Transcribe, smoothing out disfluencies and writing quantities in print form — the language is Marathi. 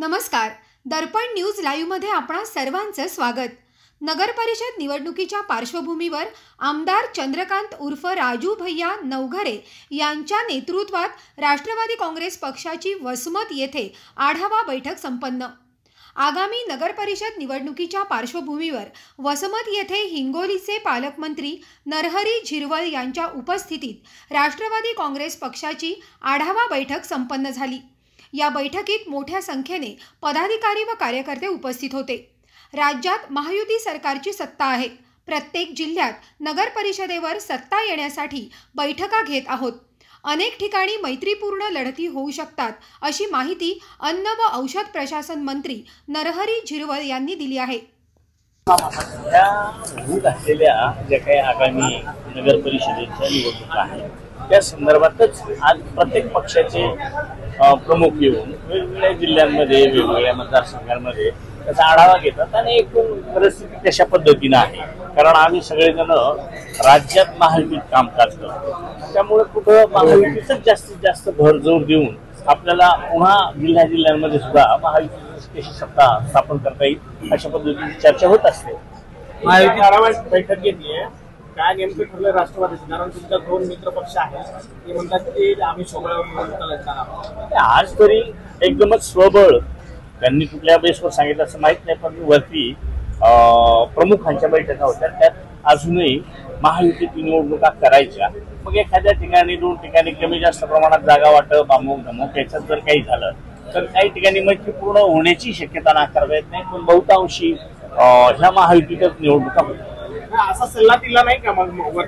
नमस्कार. दर्पण न्यूज लाईव्ह मध्ये आपणा सर्वांचं स्वागत. नगर परिषद निवडणुकीच्या पार्श्वभूमीवर आमदार चंद्रकांत उर्फ राजू भैया नवघरे यांच्या नेतृत्वात राष्ट्रवादी काँग्रेस पक्षाची वसमत येथे आढावा बैठक संपन्न. आगामी नगर परिषद निवडणुकीच्या पार्श्वभूमीवर वसमत येथे हिंगोलीचे पालकमंत्री नरहरी झिरवळ यांच्या उपस्थितीत राष्ट्रवादी काँग्रेस पक्षाची आढावा बैठक संपन्न झाली. या बैठकीत मोठ्या संख्येने पदाधिकारी व कार्यकर्ते उपस्थित होते. राज्यात महायुती सरकारची सत्ता आहे. प्रत्येक जिल्ह्यात नगर परिषदेवर सत्ता येण्यासाठी बैठका घेत आहोत. अनेक ठिकाणी मैत्रीपूर्ण लढती होऊ शकतात अशी माहिती अन्न व औषध प्रशासन मंत्री नरहरी झिरवळ यांनी दिली आहे. असलेल्या ज्या काही आगामी नगर परिषदेच्या निवडणुका आहेत त्या संदर्भातच आज प्रत्येक पक्षाचे प्रमुख येऊन वेगवेगळ्या जिल्ह्यांमध्ये वेगवेगळ्या मतदारसंघांमध्ये त्याचा आढावा घेतात आणि एकूण परिस्थिती कशा पद्धतीनं आहे. कारण आम्ही सगळेजण राज्यात महायुतीत काम करतो, त्यामुळे कुठं महायुतीच जास्तीत जास्त भर जोर देऊन आपल्याला पुन्हा जिल्ह्यांमध्ये सुद्धा महायुतीची कशी सत्ता स्थापन करता येईल अशा पद्धतीची चर्चा होत असते. महायुती आढावा बैठक घेतली आहे. काय नेमकं ठरलं राष्ट्रवादीचं? कारण तुमच्या दोन मित्र पक्ष आहेत, ते म्हणतात की आम्ही सोबत आज तरी एकदमच स्वबळ त्यांनी कुठल्या बेसवर सांगितलं असं माहित नाही, पण वरती प्रमुखांच्या बैठका होत्या, त्यात अजूनही महायुतीची निवडणुका करायच्या. मग एखाद्या ठिकाणी दोन ठिकाणी कमी जास्त प्रमाणात जागा वाटप अमुक धमुक याच्यात जर काही झालं तर काही ठिकाणी मैत्रीपूर्ण होण्याची शक्यता नाकारता येत नाही, पण बहुतांशी ह्या महायुतीतच निवडणुका होत्या. असा सल्ला दिला नाही का मग